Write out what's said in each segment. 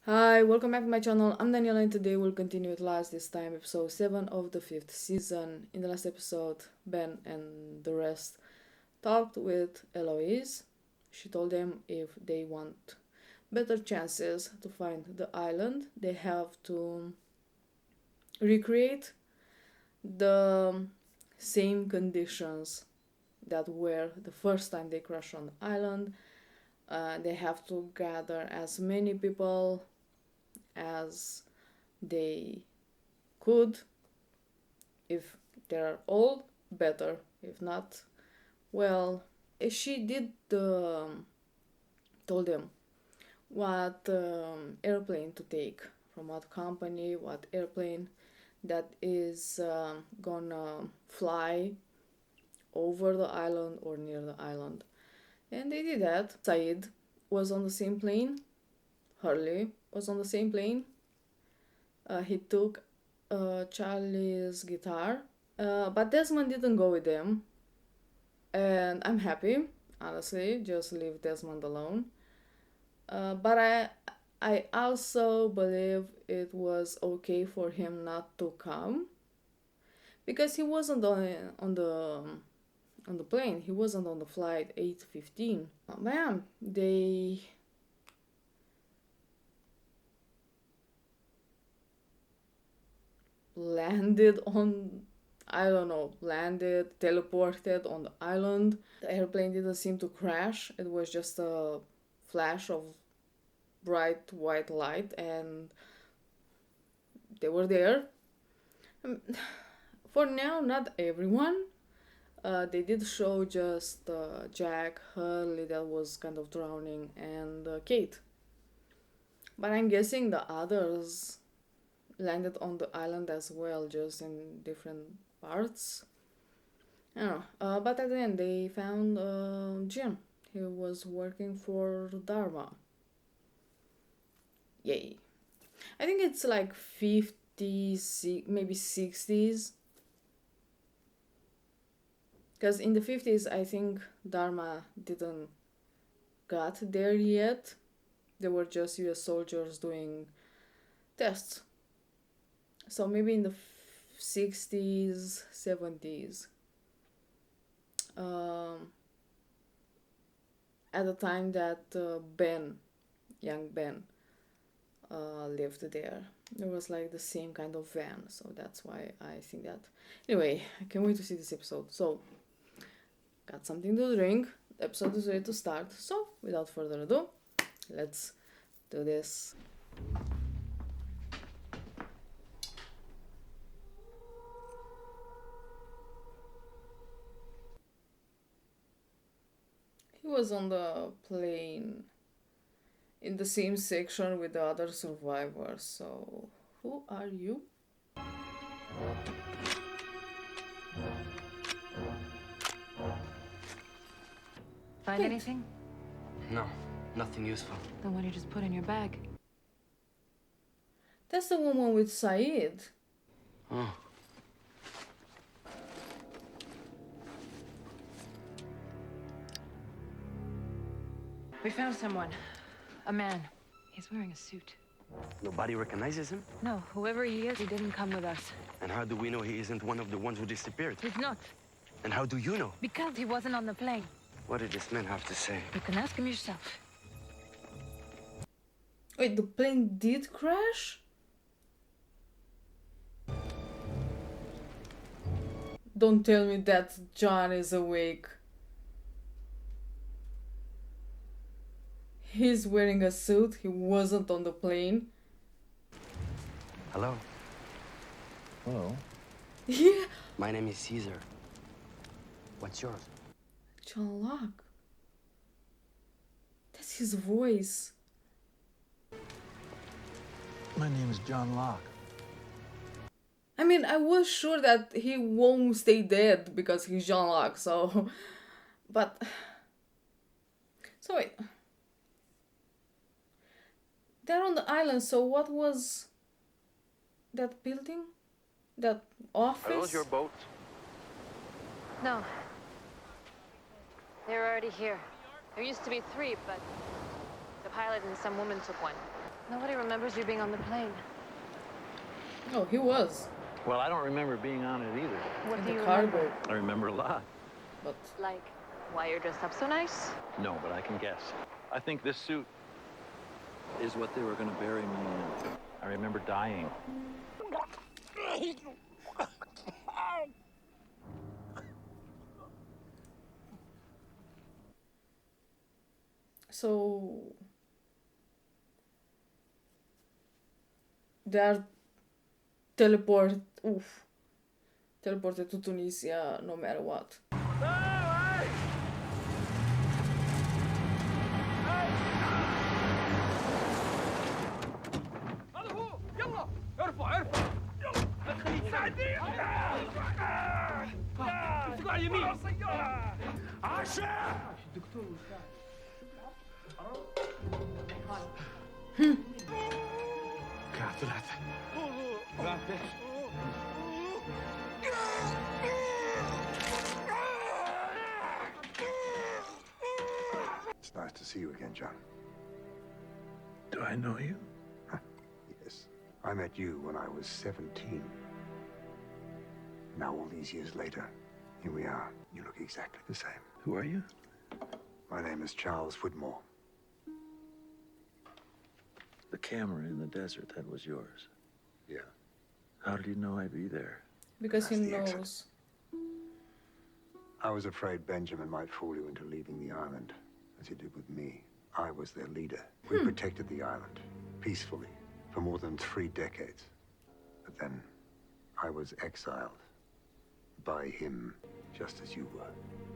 Hi, welcome back to my channel. I'm Daniela and today we'll continue with last, this time episode 7 of the 5th season. In the last episode, Ben and the rest talked with Eloise. She told them if they want better chances to find the island, they have to recreate the same conditions that were the first time they crashed on the island. They have to gather as many people as they could. If they're old, better. If not, well, she did told them what airplane to take, from what company, what airplane that is gonna fly over the island or near the island. And they did that. Said was on the same plane. Hurley was on the same plane. He took Charlie's guitar, but Desmond didn't go with them, and I'm happy. Honestly, just leave Desmond alone. But I also believe it was okay for him not to come because he wasn't on the plane. He wasn't on the flight 8:15. Man, they landed on, I don't know, landed, teleported on the island. The airplane didn't seem to crash. It was just a flash of bright white light and they were there. For now, not everyone. They did show just Jack, Hurley that was kind of drowning, and Kate. But I'm guessing the others landed on the island as well, just in different parts. I don't know. But at the end, they found Jim. He was working for Dharma. Yay. I think it's like 50s, maybe 60s. Because in the 50s, I think Dharma didn't got there yet. They were just US soldiers doing tests. So maybe in the 60s, 70s. At the time that young Ben, lived there. It was like the same kind of van, so that's why I think that. Anyway, I can't wait to see this episode. So, got something to drink. The episode is ready to start. So, without further ado, let's do this. He was on the plane in the same section with the other survivors. So, who are you? Find Wait. anything? No, nothing useful. Then what do you just put in your bag? That's the woman with Said. Oh. We found someone. A man. He's wearing a suit. Nobody recognizes him? No, whoever he is, he didn't come with us. And how do we know he isn't one of the ones who disappeared? He's not. And how do you know? Because he wasn't on the plane. What did this man have to say? You can ask him yourself. Wait, the plane did crash? Don't tell me that John is awake. He's wearing a suit. He wasn't on the plane. Hello, Hello. Yeah. my name is Caesar. What's yours? John Locke. That's his voice. My name is John Locke. I mean, I was sure that he won't stay dead because he's John Locke, so... But... So wait. They're on the island, so what was... that building? That office? boat? No. They were already here. There used to be 3, but the pilot and some woman took one. Nobody remembers you being on the plane. Oh, he was. Well, I don't remember being on it either. What In do the you cargo. remember? I remember a lot. But Like, why you're dressed up so nice? No, but I can guess. I think this suit is what they were going to bury me in. I remember dying. so they are teleported to Tunisia no matter what. It's nice to see you again, John. Do I know you? Yes. I met you when I was 17. Now, all these years later, here we are. You look exactly the same. Who are you? My name is Charles Whitmore. The camera in the desert, that was yours. Yeah. How did you know I'd be there? Because he That's the knows. exit. I was afraid Benjamin might fool you into leaving the island, as he did with me. I was their leader. We protected the island, peacefully, for more than 3 decades. But then, I was exiled by him, just as you were.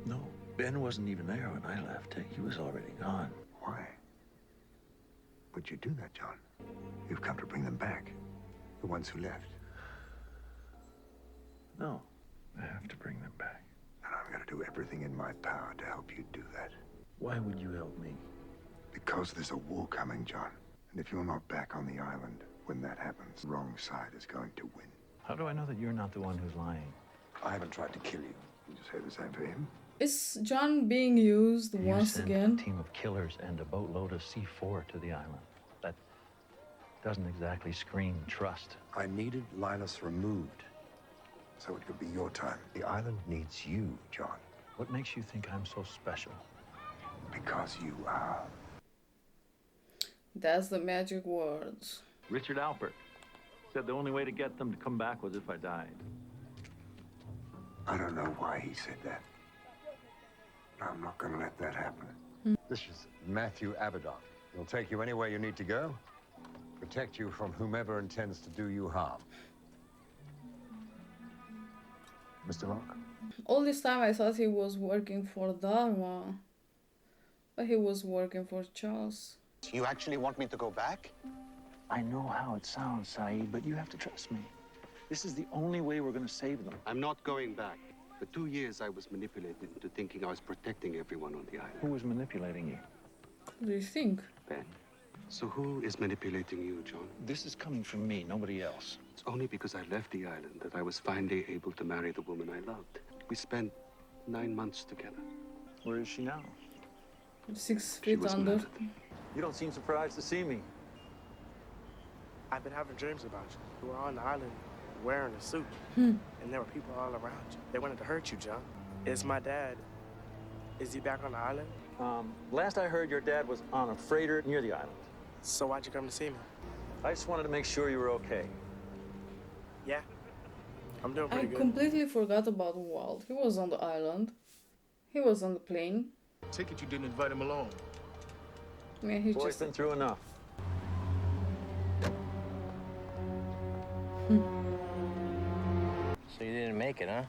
No, Ben wasn't even there when I left. He was already gone. Why would you do that, John? You've come to bring them back, the ones who left. No, I have to bring them back. And I'm going to do everything in my power to help you do that. Why would you help me? Because there's a war coming, John. And if you're not back on the island when that happens, the wrong side is going to win. How do I know that you're not the one who's lying? I haven't tried to kill you. You just say the same for him. Is John being used You once sent again? a team of killers and a boatload of C4 to the island. That doesn't exactly scream trust. I needed Linus removed, so it could be your time. The island needs you, John, What makes you think I'm so special? because you are. That's the magic words. Richard Alpert said the only way to get them to come back was if I died. I don't know why he said that. I'm not going to let that happen. This is Matthew Abaddon. He'll take you anywhere you need to go, protect you from whomever intends to do you harm. Mr. Locke? All this time I thought he was working for Dharma. But he was working for Charles. You actually want me to go back? I know how it sounds, Saeed, but you have to trust me. This is the only way we're going to save them. I'm not going back. For 2 years, I was manipulated into thinking I was protecting everyone on the island. Who was manipulating you? What do you think? Ben. So who is manipulating you, John? This is coming from me, nobody else. It's only because I left the island that I was finally able to marry the woman I loved. We spent 9 months together. Where is she now? 6 She feet was under. mad at me. You don't seem surprised to see me. I've been having dreams about you. You were on the island wearing a suit, and there were people all around you. They wanted to hurt you, John. Is my dad, is he back on the island? Last I heard, your dad was on a freighter near the island. So why'd you come to see me? I just wanted to make sure you were okay. Yeah, I'm doing I pretty good. completely forgot about Walt. He was on the island. He was on the plane. Take it you didn't invite him along. I mean, he Boy's just... been through enough. So you didn't make it, huh?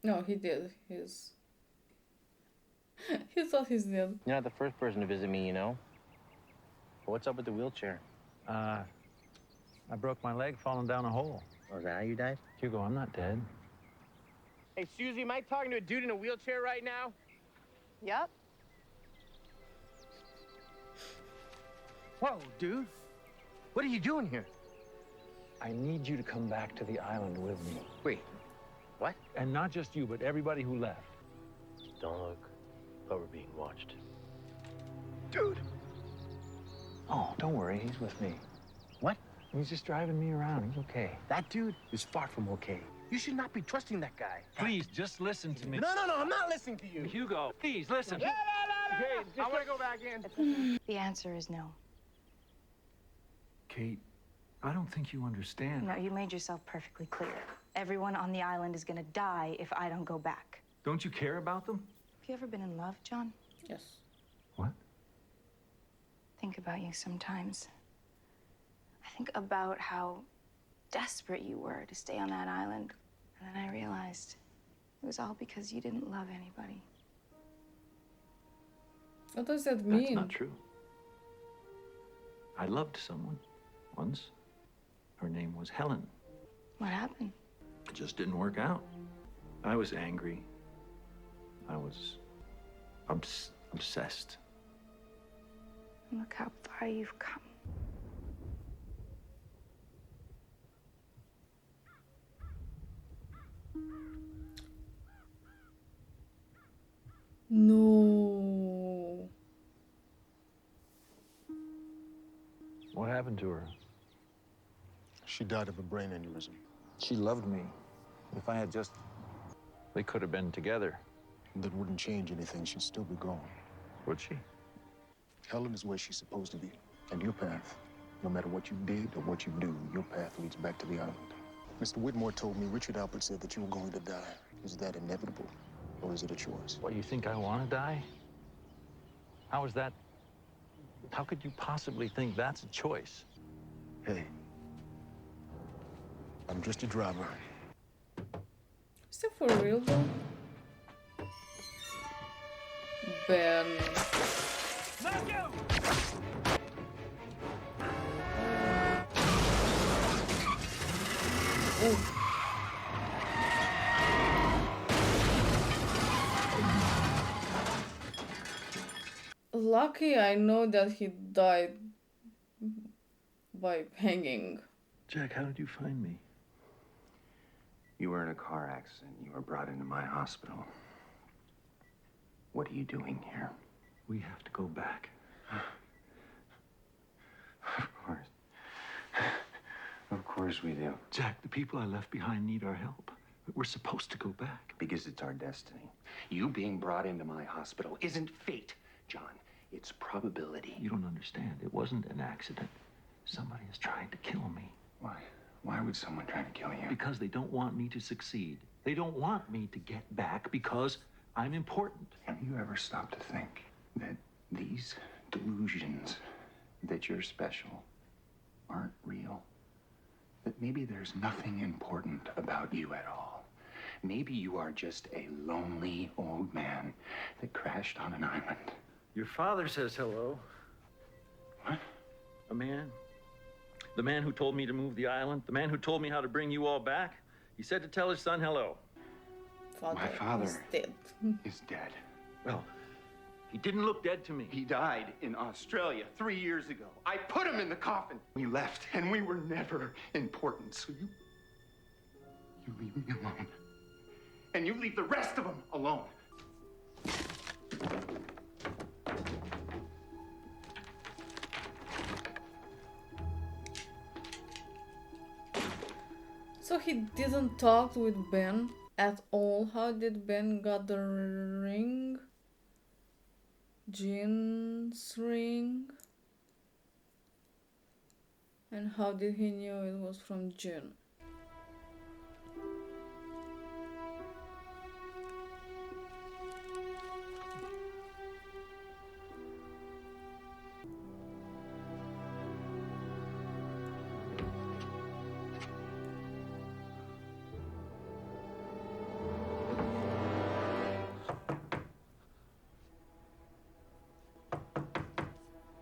No, he did. He's... he thought he's dead. You're not the first person to visit me, you know. But what's up with the wheelchair? I broke my leg falling down a hole. Oh, is that how you died? Hugo, I'm not dead. Hey, Susie, am I talking to a dude in a wheelchair right now? Yep. Whoa, dude. What are you doing here? I need you to come back to the island with me. Wait, what? And not just you, but everybody who left. Don't look, but we're being watched. Dude. Oh, don't worry, he's with me. What? He's just driving me around. He's okay. That dude is far from okay. You should not be trusting that guy. Please, just listen to me. No, I'm not listening to you. Hugo, please, listen. I want to go back in. The answer is no. Kate, I don't think you understand. No, you made yourself perfectly clear. Everyone on the island is gonna die if I don't go back. Don't you care about them? Have you ever been in love, John? Yes. What? Think about you sometimes. I think about how desperate you were to stay on that island. And then I realized it was all because you didn't love anybody. What does that mean? That's not true. I loved someone once. Her name was Helen. What happened? It just didn't work out. I was angry. I was obsessed. And look how far you've come. No. What happened to her? She died of a brain aneurysm. She loved me. If I had just... They could have been together. That wouldn't change anything. She'd still be gone. Would she? Helen is where she's supposed to be. And your path, no matter what you did or what you do, your path leads back to the island. Mr. Whitmore told me Richard Alpert said that you were going to die. Is that inevitable, or is it a choice? What, you think I want to die? How is that... How could you possibly think that's a choice? Hey, I'm just a driver. Is that for real though? Ben. Oh. Lucky I know that he died by hanging. Jack, how did you find me? You were in a car accident. You were brought into my hospital. What are you doing here? We have to go back. Of course. Of course we do. Jack, the people I left behind need our help. We're supposed to go back. Because it's our destiny. You being brought into my hospital isn't fate, John. It's probability. You don't understand. It wasn't an accident. Somebody is trying to kill me. Why? Why would someone try to kill you? Because they don't want me to succeed. They don't want me to get back because I'm important. Have you ever stopped to think that these delusions that you're special aren't real? That maybe there's nothing important about you at all. Maybe you are just a lonely old man that crashed on an island. Your father says hello. What? A man. The man who told me to move the island. The man who told me how to bring you all back. He said to tell his son hello. My father is dead. is dead. Well, he didn't look dead to me. He died in Australia 3 years ago. I put him in the coffin. We left, and we were never important. So you leave me alone. And you leave the rest of them alone. So he didn't talk with Ben at all. How did Ben got the ring? Jean's ring? And how did he know it was from Jean?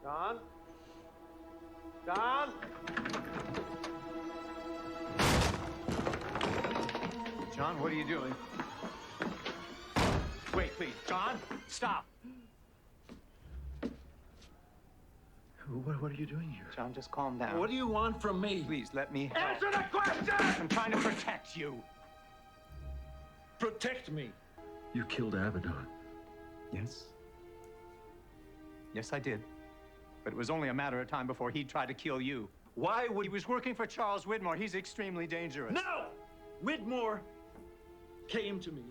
Don? Don? John, what are you doing? Wait, please. John, stop. What are you doing here? John, just calm down. What do you want from me? Please, let me help. Answer the question! I'm trying to protect you. Protect me. You killed Abaddon. Yes. Yes, I did. But it was only a matter of time before he tried to kill you. Why would he was working for Charles Widmore? He's extremely dangerous. No! Widmore came to me.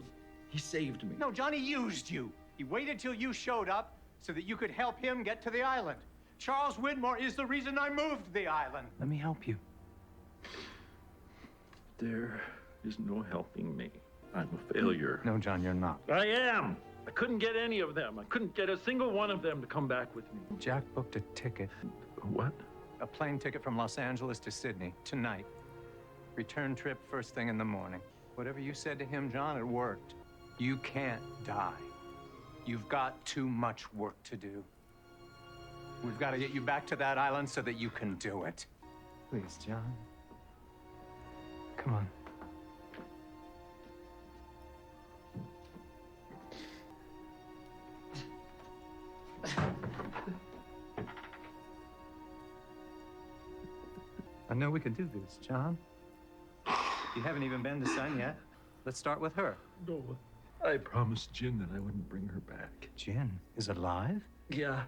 He saved me. No, Johnny used you. He waited till you showed up so that you could help him get to the island. Charles Widmore is the reason I moved the island. Let me help you. There is no helping me. I'm a failure. No, John, you're not. I am. I couldn't get any of them. I couldn't get a single one of them to come back with me. Jack booked a ticket. What? A plane ticket from Los Angeles to Sydney tonight. Return trip first thing in the morning. Whatever you said to him, John, it worked. You can't die. You've got too much work to do. We've got to get you back to that island so that you can do it. Please, John. Come on. I know we can do this, John. You haven't even been to Sun yet. Let's start with her. No, I promised Jin that I wouldn't bring her back. Jin is alive? Yeah,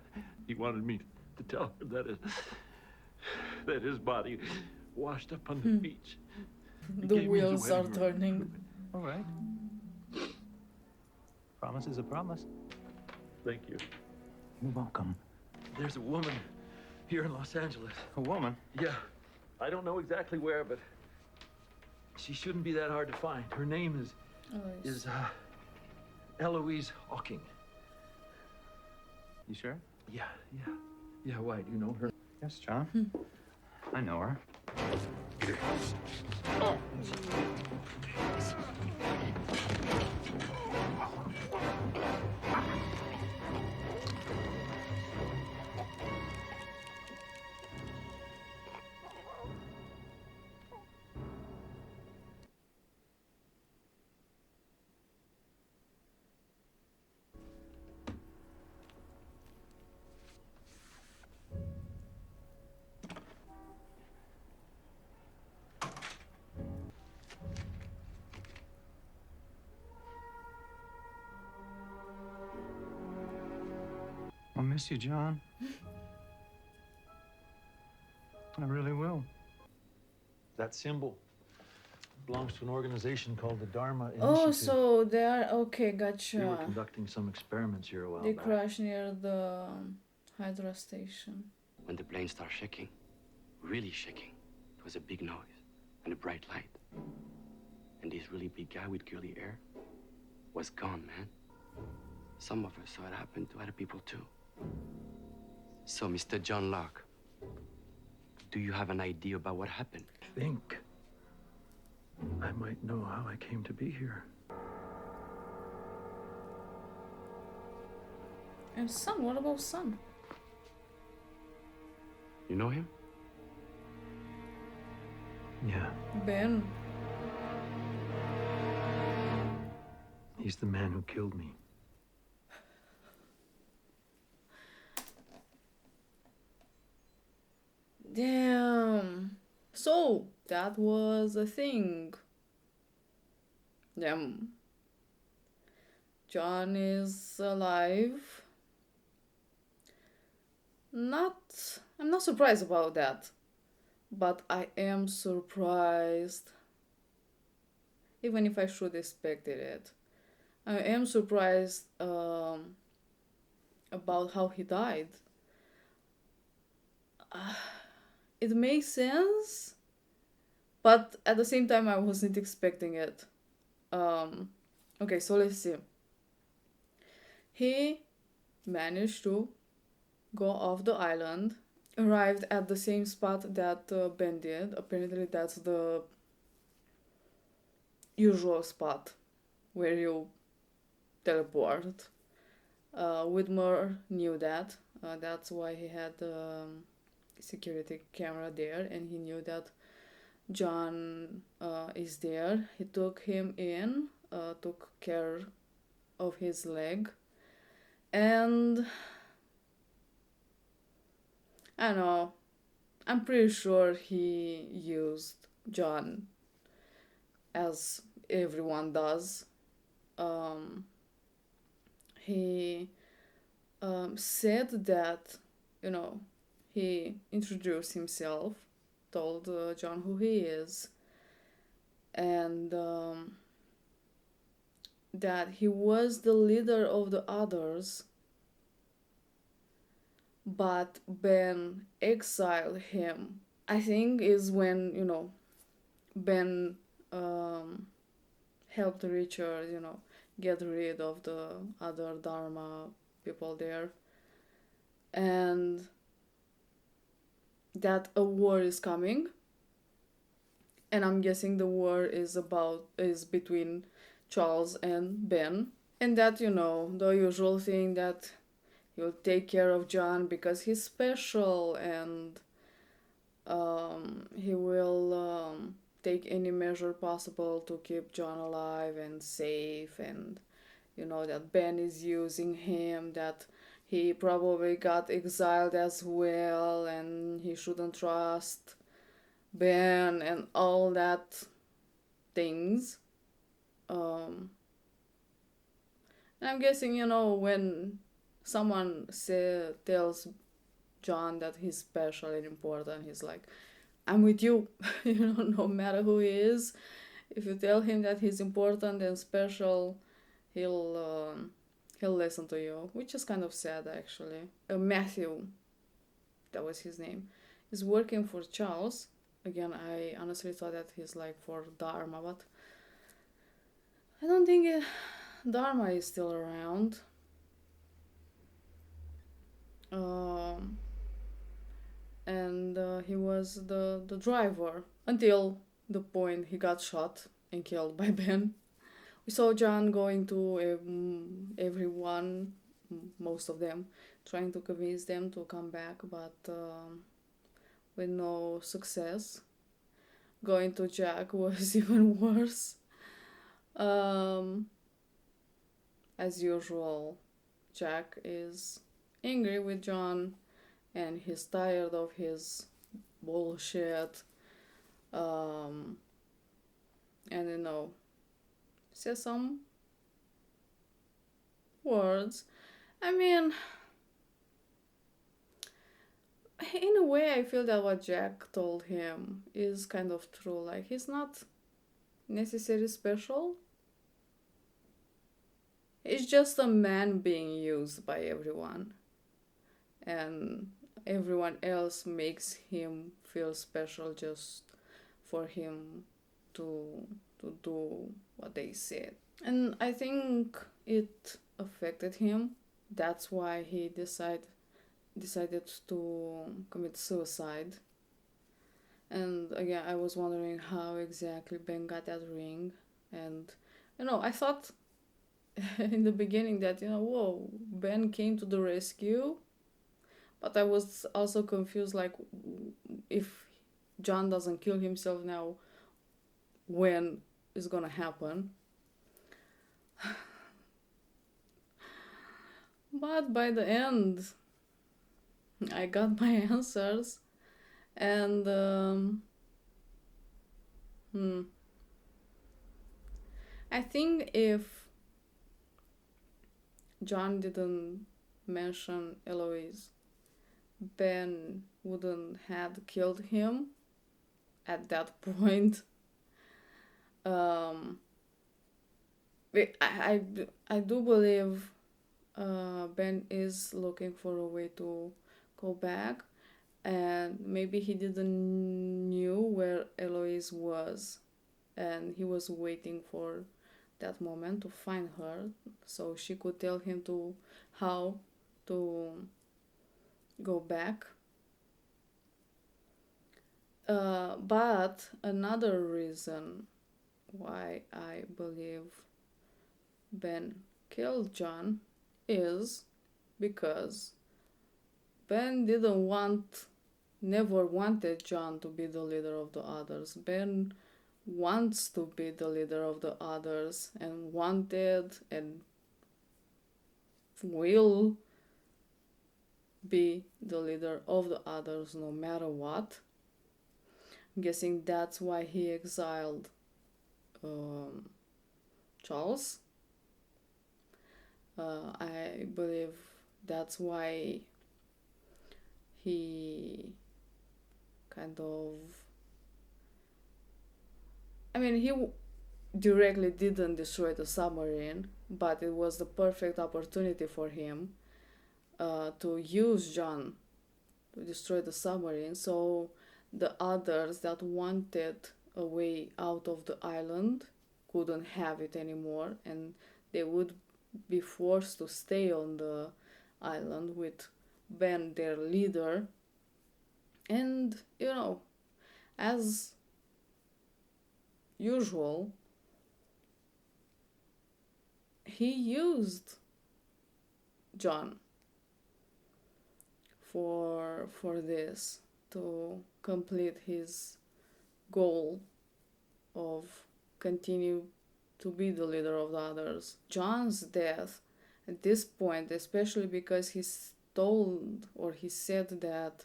he wanted me to tell her that his body washed up on the beach. He The gave me his wheels are wedding ring. turning. All right. Promise is a promise. Thank you. You're welcome. There's a woman here in Los Angeles. A woman? Yeah. I don't know exactly where, but she shouldn't be that hard to find. Her name is Eloise Hawking. You sure? Yeah. Why? Do you know her? Yes, John. I know her. I'll miss you, John. I really will. That symbol belongs to an organization called the Dharma Initiative. Oh, so they are okay. Gotcha. They were conducting some experiments here a while They back. crashed near the Hydra station. When the plane started shaking, really shaking, it was a big noise and a bright light. And this really big guy with curly hair was gone, man. Some of us saw it happen to other people too. So, Mr. John Locke, do you have an idea about what happened? I think I might know how I came to be here. And Sun, what about Sun? You know him? Yeah, Ben. he's the man who killed me. Damn. So, that was a thing. Damn. John is alive. I'm not surprised about that. But I am surprised. Even if I should expected it. I am surprised about how he died. It makes sense, but at the same time I wasn't expecting it. Okay, so let's see. He managed to go off the island, arrived at the same spot that Ben did. Apparently that's the usual spot where you teleport. Widmore knew that. That's why he had security camera there, and he knew that John is there. He took him in, took care of his leg, and I don't know, I'm pretty sure he used John as everyone does. He said that, he introduced himself told John who he is, and that he was the leader of the others, but Ben exiled him. I think is when, Ben helped Richard, get rid of the other Dharma people there, and that a war is coming, and I'm guessing the war is between Charles and Ben, and that, the usual thing that he'll take care of John because he's special, and he will take any measure possible to keep John alive and safe, and that Ben is using him, that he probably got exiled as well, and he shouldn't trust Ben, and all that things. And I'm guessing, when someone tells John that he's special and important, he's like, I'm with you, no matter who he is. If you tell him that he's important and special, he'll listen to you, which is kind of sad, actually. Matthew, that was his name, is working for Charles. Again, I honestly thought that he's like for Dharma, but I don't think Dharma is still around. And he was the driver until the point he got shot and killed by Ben. We saw John going to everyone, most of them, trying to convince them to come back, but with no success. Going to Jack was even worse. As usual, Jack is angry with John, and he's tired of his bullshit. And says some words. I mean, in a way, I feel that what Jack told him is kind of true. Like, he's not necessarily special. He's just a man being used by everyone. And everyone else makes him feel special just for him to do what they said. And I think it affected him. That's why he decided to commit suicide. And again, I was wondering how exactly Ben got that ring. And I thought in the beginning that, whoa, Ben came to the rescue. But I was also confused, like, if John doesn't kill himself now, when is gonna happen? But by the end, I got my answers, and I think if John didn't mention Eloise, Ben wouldn't have killed him at that point. I do believe Ben is looking for a way to go back, and maybe he didn't knew where Eloise was, and he was waiting for that moment to find her so she could tell him how to go back. But another reason why I believe Ben killed John is because Ben never wanted John to be the leader of the others. Ben wants to be the leader of the others, and wanted and will be the leader of the others no matter what. I'm guessing that's why he exiled Charles. I believe that's why he kind of... I mean, he directly didn't destroy the submarine, but it was the perfect opportunity for him to use John to destroy the submarine, so the others that wanted a way out of the island couldn't have it anymore, and they would be forced to stay on the island with Ben, their leader. And, as usual, he used John for this, to complete his goal of continue to be the leader of the others. John's death at this point, especially because he said that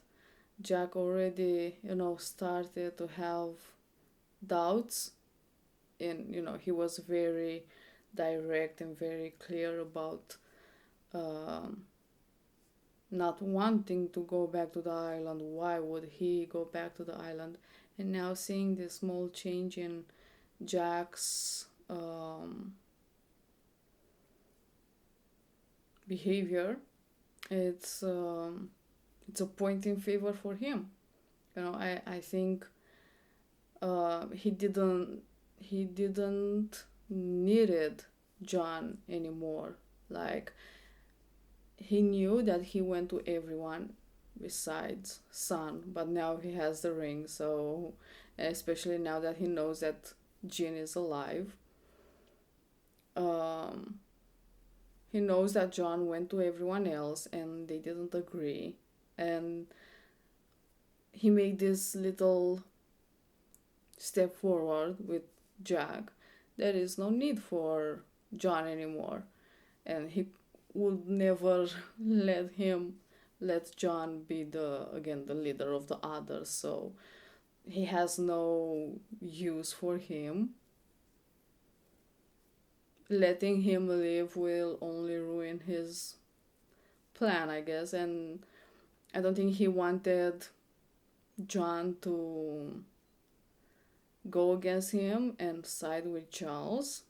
Jack already, started to have doubts, and, he was very direct and very clear about not wanting to go back to the island. Why would he go back to the island? And now seeing this small change in Jack's behavior, it's a point in favor for him. I think he didn't needed John anymore. Like, he knew that he went to everyone besides Son, but now he has the ring, so especially now that he knows that Jean is alive, he knows that John went to everyone else and they didn't agree, and he made this little step forward with Jack. There is no need for John anymore, and he would never let John be the leader of the others, so he has no use for him. Letting him live will only ruin his plan, I guess, and I don't think he wanted John to go against him and side with Charles.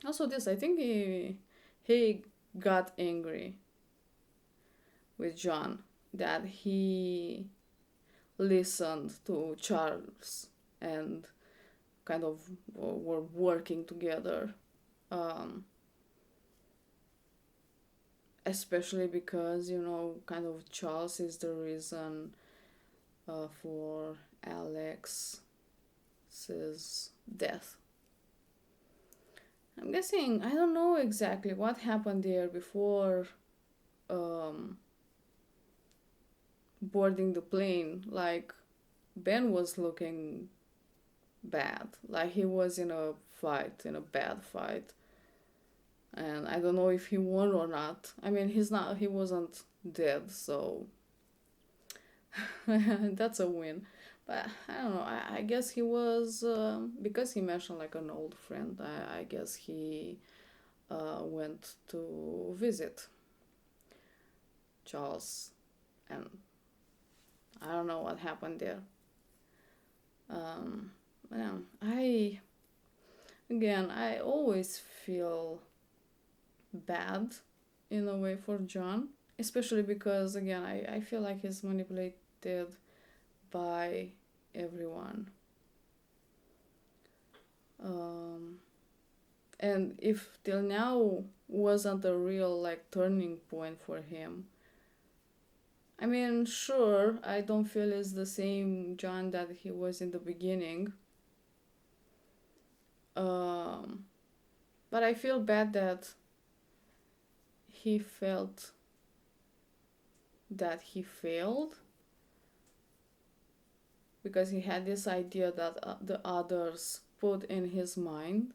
Also, I think he got angry with John that he listened to Charles and kind of were working together, especially because kind of Charles is the reason for Alex's death. I'm guessing, I don't know exactly what happened there before boarding the plane. Like, Ben was looking bad, like he was in a bad fight, and I don't know if he won or not. I mean, he wasn't dead, so that's a win. But I don't know, I guess he was, because he mentioned like an old friend, I guess he went to visit Charles, and I don't know what happened there. I always feel bad in a way for John, especially because, again, I feel like he's manipulated by everyone. And if till now wasn't a real turning point for him, I mean, sure, I don't feel it's the same John that he was in the beginning, but I feel bad that he felt that he failed, because he had this idea that the others put in his mind,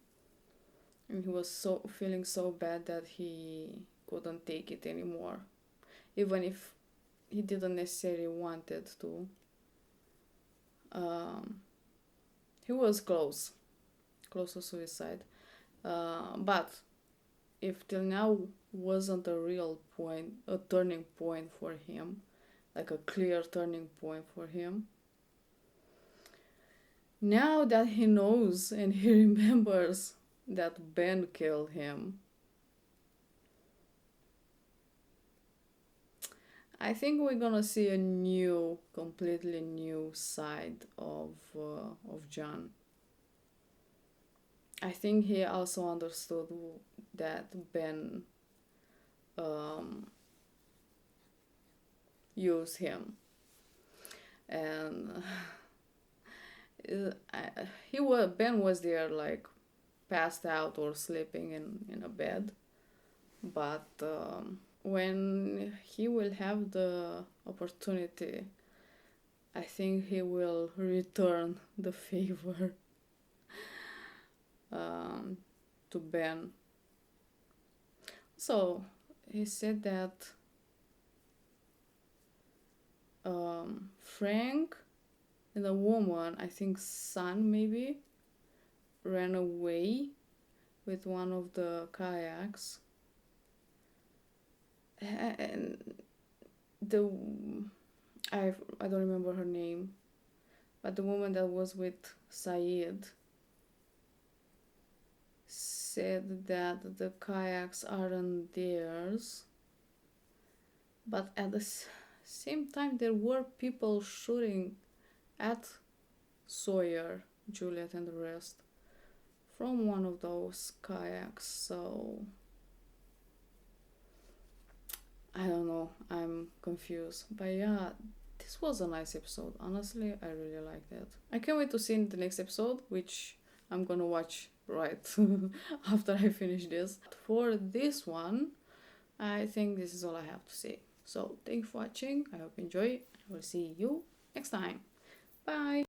and he was feeling so bad that he couldn't take it anymore, even if he didn't necessarily wanted to. He was close to suicide, but if till now wasn't a turning point for him, like a clear turning point for him, Now that he knows and he remembers that Ben killed him, I think we're gonna see a new, completely new side of John. I think he also understood that Ben used him, and Ben was there like passed out or sleeping in a bed, but when he will have the opportunity, I think he will return the favor to Ben. So he said that Frank and a woman, I think son maybe, ran away with one of the kayaks, and I don't remember her name, but the woman that was with Saeed said that the kayaks aren't theirs, but at the same time there were people shooting at Sawyer, Juliet, and the rest from one of those kayaks. So I don't know, I'm confused. But yeah, this was a nice episode. Honestly, I really liked it. I can't wait to see the next episode, which I'm gonna watch right after I finish this. For this one, I think this is all I have to say. So thank you for watching. I hope you enjoy. I will see you next time. Bye.